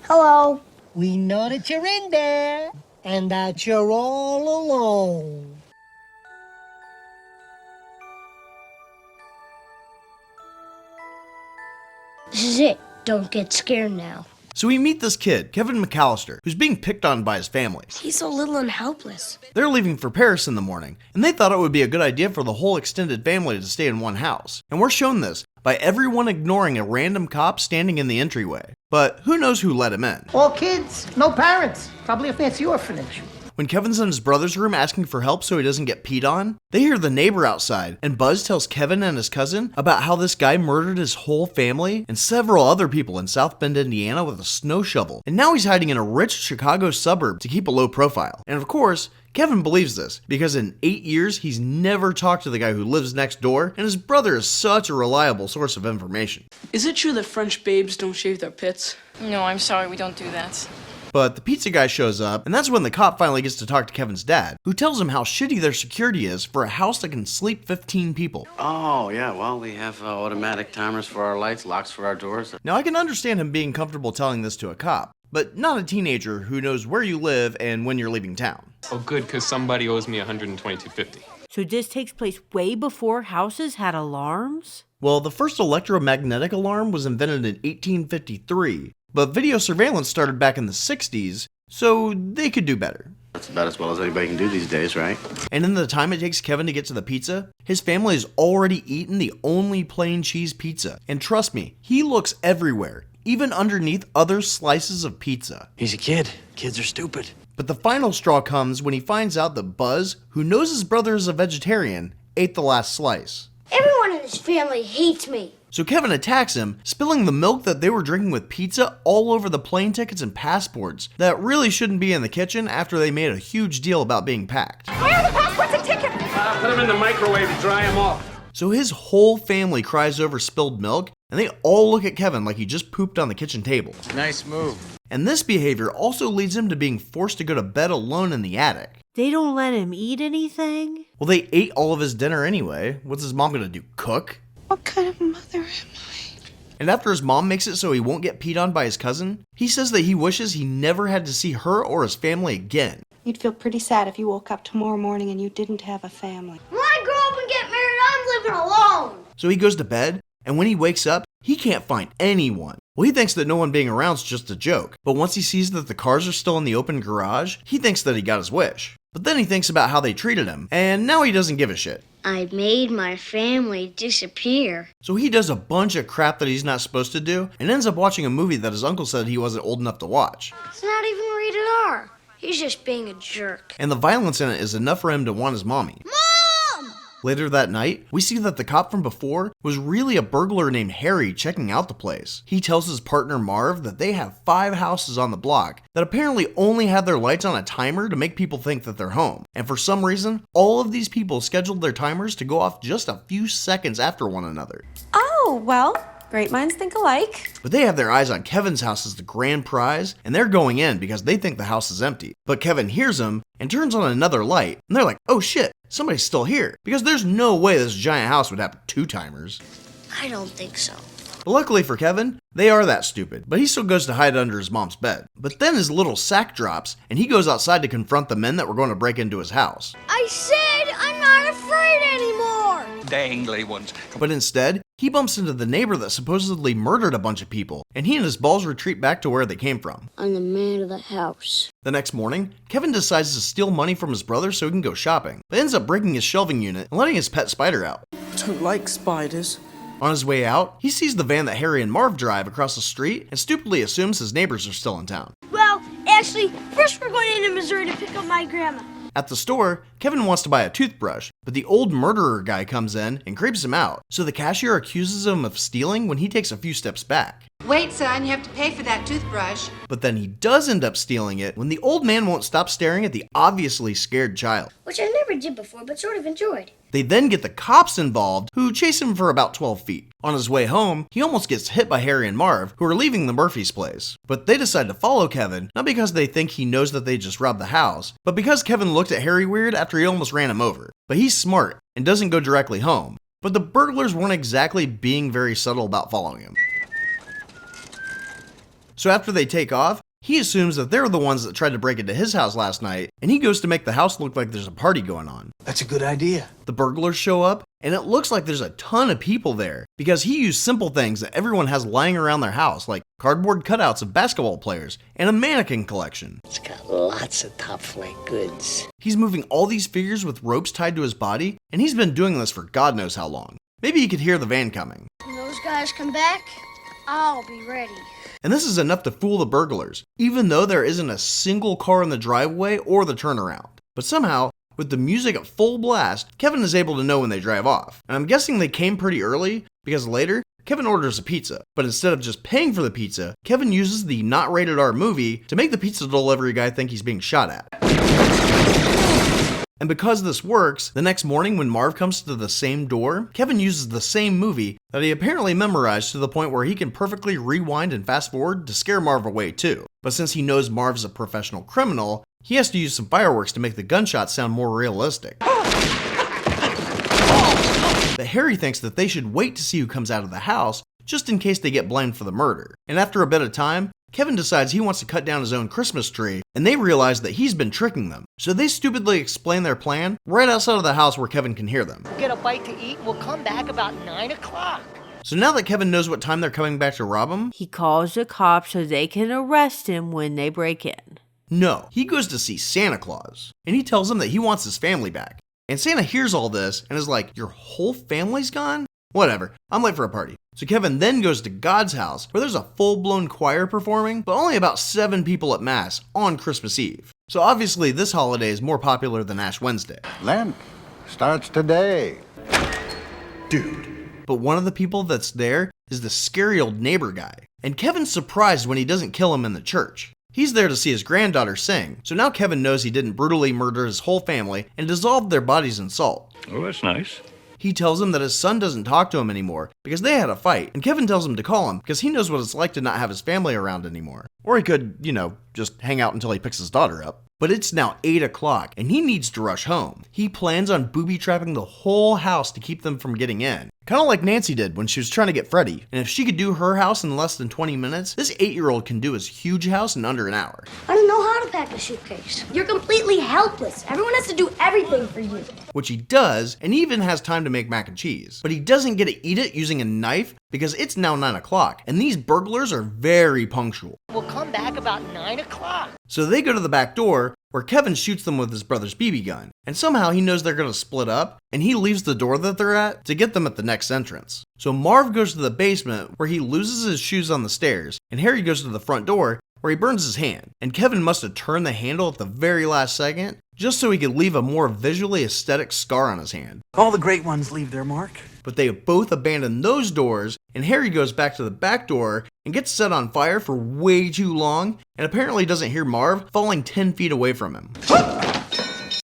Hello. We know that you're in there, and that you're all alone. This is it. Don't get scared now. So we meet this kid, Kevin McCallister, who's being picked on by his family. He's so little and helpless. They're leaving for Paris in the morning, and they thought it would be a good idea for the whole extended family to stay in one house. And we're shown this by everyone ignoring a random cop standing in the entryway. But who knows who let him in? All kids, no parents. Probably a fancy orphanage. When Kevin's in his brother's room asking for help so he doesn't get peed on, they hear the neighbor outside, and Buzz tells Kevin and his cousin about how this guy murdered his whole family and several other people in South Bend, Indiana with a snow shovel, and now he's hiding in a rich Chicago suburb to keep a low profile. And of course, Kevin believes this, because in 8 years, he's never talked to the guy who lives next door, and his brother is such a reliable source of information. Is it true that French babes don't shave their pits? No, I'm sorry, we don't do that. But the pizza guy shows up, and that's when the cop finally gets to talk to Kevin's dad, who tells him how shitty their security is for a house that can sleep 15 people. Oh, yeah, well, we have automatic timers for our lights, locks for our doors. Now, I can understand him being comfortable telling this to a cop, but not a teenager who knows where you live and when you're leaving town. Oh, good, because somebody owes me $122.50. So this takes place way before houses had alarms? Well, the first electromagnetic alarm was invented in 1853, but video surveillance started back in the 60s, so they could do better. That's about as well as anybody can do these days, right? And in the time it takes Kevin to get to the pizza, his family has already eaten the only plain cheese pizza. And trust me, he looks everywhere, even underneath other slices of pizza. He's a kid. Kids are stupid. But the final straw comes when he finds out that Buzz, who knows his brother is a vegetarian, ate the last slice. Everyone in this family hates me. So Kevin attacks him, spilling the milk that they were drinking with pizza all over the plane tickets and passports that really shouldn't be in the kitchen after they made a huge deal about being packed. Where are the passports and tickets? Put them in the microwave to dry them off. So his whole family cries over spilled milk, and they all look at Kevin like he just pooped on the kitchen table. Nice move. And this behavior also leads him to being forced to go to bed alone in the attic. They don't let him eat anything? Well, they ate all of his dinner anyway. What's his mom gonna do, cook? What kind of mother am I? And after his mom makes it so he won't get peed on by his cousin, he says that he wishes he never had to see her or his family again. You'd feel pretty sad if you woke up tomorrow morning and you didn't have a family. When I grow up and get married, I'm living alone. So he goes to bed, and when he wakes up, he can't find anyone. Well, he thinks that no one being around's just a joke, but once he sees that the cars are still in the open garage, he thinks that he got his wish. But then he thinks about how they treated him, and now he doesn't give a shit. I made my family disappear. So he does a bunch of crap that he's not supposed to do, and ends up watching a movie that his uncle said he wasn't old enough to watch. It's not even rated R. He's just being a jerk. And the violence in it is enough for him to want his mommy. Mom! Later that night, we see that the cop from before was really a burglar named Harry checking out the place. He tells his partner Marv that they have 5 houses on the block that apparently only have their lights on a timer to make people think that they're home. And for some reason, all of these people scheduled their timers to go off just a few seconds after one another. Oh, well, great minds think alike. But they have their eyes on Kevin's house as the grand prize, and they're going in because they think the house is empty. But Kevin hears them and turns on another light, and they're like, oh shit, somebody's still here. Because there's no way this giant house would have 2 timers. I don't think so. But luckily for Kevin, they are that stupid, but he still goes to hide under his mom's bed. But then his little sack drops, and he goes outside to confront the men that were going to break into his house. I said I'm not afraid anymore. Dangly ones. But instead, he bumps into the neighbor that supposedly murdered a bunch of people, and he and his balls retreat back to where they came from. I'm the man of the house. The next morning, Kevin decides to steal money from his brother so he can go shopping, but ends up breaking his shelving unit and letting his pet spider out. Don't like spiders. On his way out, he sees the van that Harry and Marv drive across the street and stupidly assumes his neighbors are still in town. Well, actually, first we're going into Missouri to pick up my grandma. At the store, Kevin wants to buy a toothbrush, but the old murderer guy comes in and creeps him out, so the cashier accuses him of stealing when he takes a few steps back. Wait, son, you have to pay for that toothbrush. But then he does end up stealing it when the old man won't stop staring at the obviously scared child. Which I never did before, but sort of enjoyed. They then get the cops involved, who chase him for about 12 feet. On his way home, he almost gets hit by Harry and Marv, who are leaving the Murphys' place. But they decide to follow Kevin, not because they think he knows that they just robbed the house, but because Kevin looked at Harry weird after he almost ran him over. But he's smart, and doesn't go directly home. But the burglars weren't exactly being very subtle about following him. So after they take off, he assumes that they're the ones that tried to break into his house last night, and he goes to make the house look like there's a party going on. That's a good idea. The burglars show up, and it looks like there's a ton of people there, because he used simple things that everyone has lying around their house, like cardboard cutouts of basketball players, and a mannequin collection. It's got lots of top flight goods. He's moving all these figures with ropes tied to his body, and he's been doing this for God knows how long. Maybe he could hear the van coming. When those guys come back, I'll be ready. And this is enough to fool the burglars, even though there isn't a single car in the driveway or the turnaround. But somehow, with the music at full blast, Kevin is able to know when they drive off. And I'm guessing they came pretty early, because later, Kevin orders a pizza. But instead of just paying for the pizza, Kevin uses the not rated R movie to make the pizza delivery guy think he's being shot at. And because this works, the next morning when Marv comes to the same door, Kevin uses the same movie that he apparently memorized to the point where he can perfectly rewind and fast forward to scare Marv away too. But since he knows Marv's a professional criminal, he has to use some fireworks to make the gunshots sound more realistic. But Harry thinks that they should wait to see who comes out of the house, just in case they get blamed for the murder. And after a bit of time, Kevin decides he wants to cut down his own Christmas tree, and they realize that he's been tricking them. So they stupidly explain their plan right outside of the house where Kevin can hear them. We'll get a bite to eat and we'll come back about 9 o'clock. So now that Kevin knows what time they're coming back to rob him, He calls the cops so they can arrest him when they break in. no, he goes to see Santa Claus. And he tells him that he wants his family back. And Santa hears all this and is like, your whole family's gone? Whatever, I'm late for a party. So Kevin then goes to God's house, where there's a full-blown choir performing, but only about 7 people at Mass on Christmas Eve. So obviously this holiday is more popular than Ash Wednesday. Lent starts today. Dude. But one of the people that's there is the scary old neighbor guy. And Kevin's surprised when he doesn't kill him in the church. He's there to see his granddaughter sing, so now Kevin knows he didn't brutally murder his whole family and dissolved their bodies in salt. Oh, that's nice. He tells him that his son doesn't talk to him anymore because they had a fight, and Kevin tells him to call him because he knows what it's like to not have his family around anymore. Or he could, just hang out until he picks his daughter up. But it's now 8 o'clock, and he needs to rush home. He plans on booby-trapping the whole house to keep them from getting in. Kind of like Nancy did when she was trying to get Freddy. And if she could do her house in less than 20 minutes, this 8-year-old can do his huge house in under an hour. I don't know how to pack a suitcase. You're completely helpless. Everyone has to do everything for you. Which he does, and he even has time to make mac and cheese. But he doesn't get to eat it using a knife because it's now 9 o'clock, and these burglars are very punctual. We'll come back about 9 o'clock. So they go to the back door, where Kevin shoots them with his brother's BB gun. And somehow he knows they're going to split up, and he leaves the door that they're at to get them at the next entrance. So Marv goes to the basement, where he loses his shoes on the stairs, and Harry goes to the front door, where he burns his hand. And Kevin must have turned the handle at the very last second, just so he could leave a more visually aesthetic scar on his hand. All the great ones leave their mark. But they both abandon those doors, and Harry goes back to the back door and gets set on fire for way too long, and apparently doesn't hear Marv falling 10 feet away from him.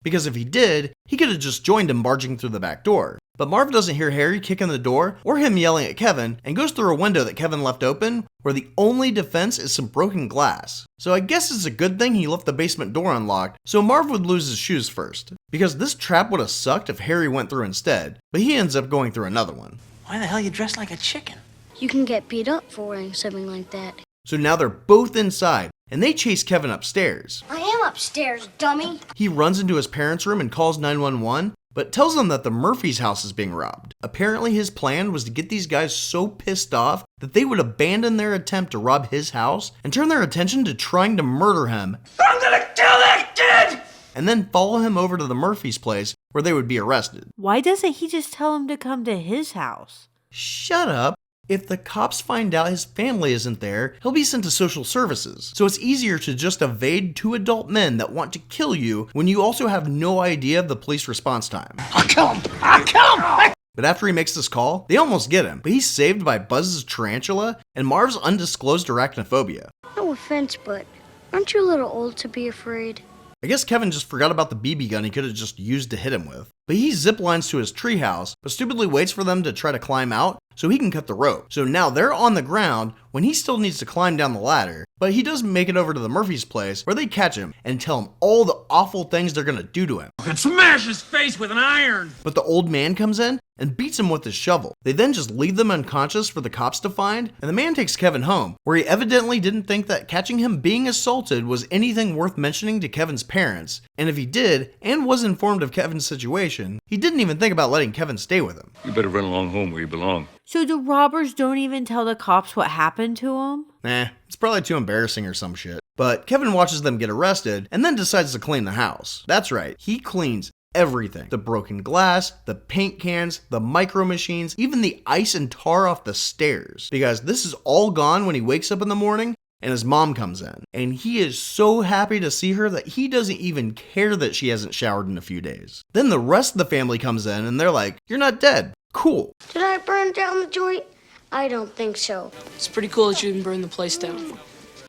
Because if he did, he could have just joined him barging through the back door. But Marv doesn't hear Harry kicking the door or him yelling at Kevin, and goes through a window that Kevin left open, where the only defense is some broken glass. So I guess it's a good thing he left the basement door unlocked, so Marv would lose his shoes first. Because this trap would have sucked if Harry went through instead, but he ends up going through another one. Why the hell you dressed like a chicken? You can get beat up for wearing something like that. So now they're both inside, and they chase Kevin upstairs. I am upstairs, dummy. He runs into his parents' room and calls 911, but tells them that the Murphy's house is being robbed. Apparently his plan was to get these guys so pissed off that they would abandon their attempt to rob his house and turn their attention to trying to murder him. I'm gonna kill that kid! And then follow him over to the Murphy's place where they would be arrested. Why doesn't he just tell him to come to his house? Shut up. If the cops find out his family isn't there, he'll be sent to social services. So it's easier to just evade 2 adult men that want to kill you when you also have no idea of the police response time. I'll kill him! I'll kill him! But after he makes this call, they almost get him, but he's saved by Buzz's tarantula and Marv's undisclosed arachnophobia. No offense, but aren't you a little old to be afraid? I guess Kevin just forgot about the BB gun he could have just used to hit him with. But he ziplines to his treehouse, but stupidly waits for them to try to climb out, so he can cut the rope. So now they're on the ground when he still needs to climb down the ladder, but he does make it over to the Murphy's place where they catch him and tell him all the awful things they're gonna do to him. And smash his face with an iron! But the old man comes in and beats him with his shovel. They then just leave them unconscious for the cops to find, and the man takes Kevin home, where he evidently didn't think that catching him being assaulted was anything worth mentioning to Kevin's parents, and if he did, and was informed of Kevin's situation, he didn't even think about letting Kevin stay with him. You better run along home where you belong. So the robbers don't even tell the cops what happened to him? It's probably too embarrassing or some shit. But Kevin watches them get arrested and then decides to clean the house. That's right, he cleans everything. The broken glass, the paint cans, the micro machines, even the ice and tar off the stairs. Because this is all gone when he wakes up in the morning and his mom comes in. And he is so happy to see her that he doesn't even care that she hasn't showered in a few days. Then the rest of the family comes in and they're like, "You're not dead. Cool." Did I burn down the joint? I don't think so. It's pretty cool that you didn't burn the place down.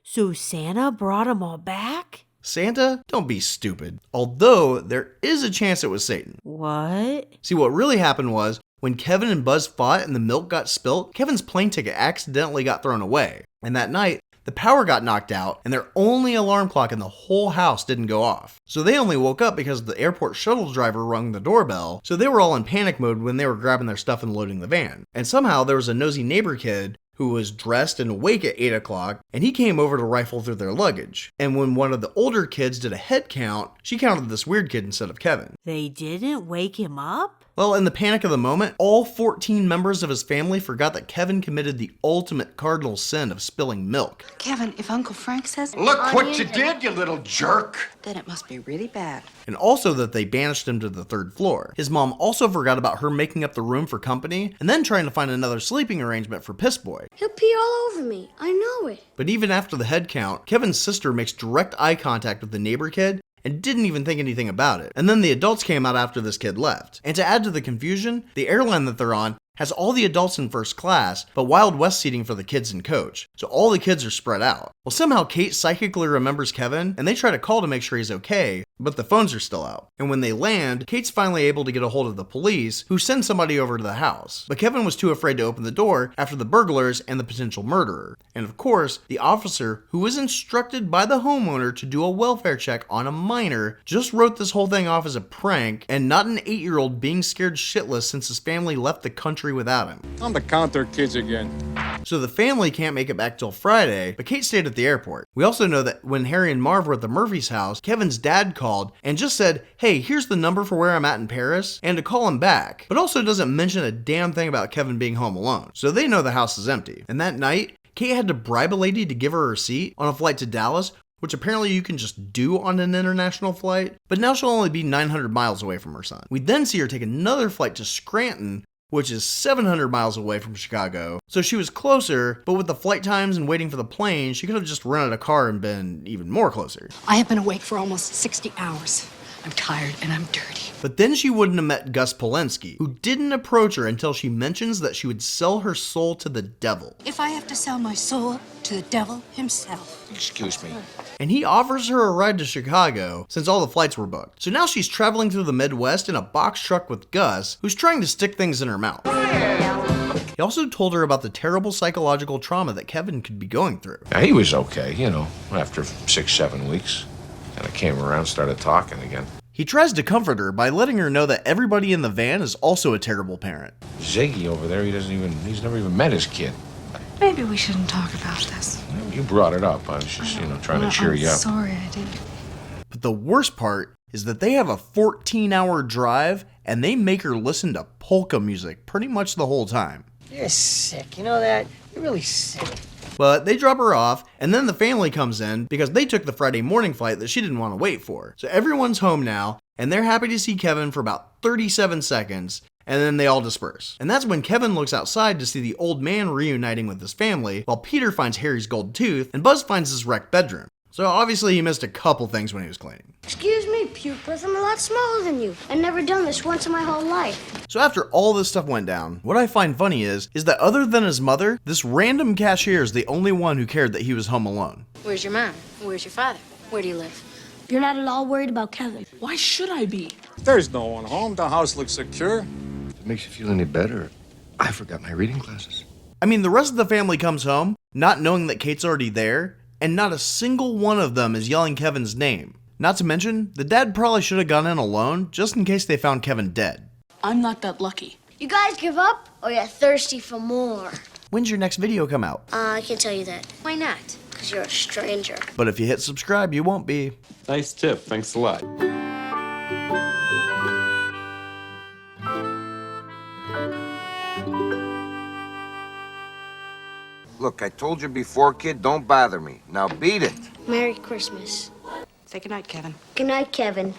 So Santa brought them all back? Santa? Don't be stupid. Although, there is a chance it was Satan. What? See, what really happened was, when Kevin and Buzz fought and the milk got spilt, Kevin's plane ticket accidentally got thrown away. And that night, the power got knocked out and their only alarm clock in the whole house didn't go off. So they only woke up because the airport shuttle driver rung the doorbell, so they were all in panic mode when they were grabbing their stuff and loading the van. And somehow there was a nosy neighbor kid who was dressed and awake at 8 o'clock, and he came over to rifle through their luggage. And when one of the older kids did a head count, she counted this weird kid instead of Kevin. They didn't wake him up? Well, in the panic of the moment, all 14 members of his family forgot that Kevin committed the ultimate cardinal sin of spilling milk. Kevin, if Uncle Frank says... Look what you did, you little jerk! Then it must be really bad. And also that they banished him to the 3rd floor. His mom also forgot about her making up the room for company, and then trying to find another sleeping arrangement for Piss Boy. He'll pee all over me. I know it. But even after the head count, Kevin's sister makes direct eye contact with the neighbor kid, and didn't even think anything about it. And then the adults came out after this kid left. And to add to the confusion, the airline that they're on has all the adults in first class, but Wild West seating for the kids and coach. So all the kids are spread out. Well, somehow Kate psychically remembers Kevin, and they try to call to make sure he's okay, but the phones are still out. And when they land, Kate's finally able to get a hold of the police, who send somebody over to the house. But Kevin was too afraid to open the door after the burglars and the potential murderer. And of course, the officer, who was instructed by the homeowner to do a welfare check on a minor, just wrote this whole thing off as a prank, and not an 8-year-old being scared shitless since his family left the country without him. I'm to count their kids again. So the family can't make it back till Friday, but Kate stayed at the airport. We also know that when Harry and Marv were at the Murphy's house, Kevin's dad called and just said, "Hey, here's the number for where I'm at in Paris," and to call him back, but also doesn't mention a damn thing about Kevin being home alone. So they know the house is empty. And that night, Kate had to bribe a lady to give her a seat on a flight to Dallas, which apparently you can just do on an international flight, but now she'll only be 900 miles away from her son. We then see her take another flight to Scranton, which is 700 miles away from Chicago. So she was closer, but with the flight times and waiting for the plane, she could have just rented a car and been even more closer. I have been awake for almost 60 hours. I'm tired and I'm dirty. But then she wouldn't have met Gus Polenski, who didn't approach her until she mentions that she would sell her soul to the devil. If I have to sell my soul to the devil himself. Excuse me. And he offers her a ride to Chicago since all the flights were booked. So now she's traveling through the Midwest in a box truck with Gus, who's trying to stick things in her mouth. He also told her about the terrible psychological trauma that Kevin could be going through. Now, he was okay, after 6-7 weeks. And I came around, started talking again. He tries to comfort her by letting her know that everybody in the van is also a terrible parent. Ziggy over there, he's never even met his kid. Maybe we shouldn't talk about this. You brought it up. I was just, trying to cheer you up. Sorry I did. But the worst part is that they have a 14-hour drive and they make her listen to polka music pretty much the whole time. You're sick, you know that? You're really sick. But they drop her off, and then the family comes in because they took the Friday morning flight that she didn't want to wait for. So everyone's home now, and they're happy to see Kevin for about 37 seconds, and then they all disperse. And that's when Kevin looks outside to see the old man reuniting with his family, while Peter finds Harry's gold tooth, and Buzz finds his wrecked bedroom. So obviously he missed a couple things when he was cleaning. Excuse me, pupils, I'm a lot smaller than you. I've never done this once in my whole life. So after all this stuff went down, what I find funny is that other than his mother, this random cashier is the only one who cared that he was home alone. Where's your mom? Where's your father? Where do you live? You're not at all worried about Kevin. Why should I be? There's no one home. The house looks secure. If it makes you feel any better, I forgot my reading glasses. I mean, the rest of the family comes home, not knowing that Kate's already there, and not a single one of them is yelling Kevin's name. Not to mention, the dad probably should have gone in alone, just in case they found Kevin dead. I'm not that lucky. You guys give up, or you're thirsty for more? When's your next video come out? I can't tell you that. Why not? Because you're a stranger. But if you hit subscribe, you won't be. Nice tip. Thanks a lot. Look, I told you before, kid, don't bother me. Now beat it. Merry Christmas. Say goodnight, Kevin. Good night, Kevin.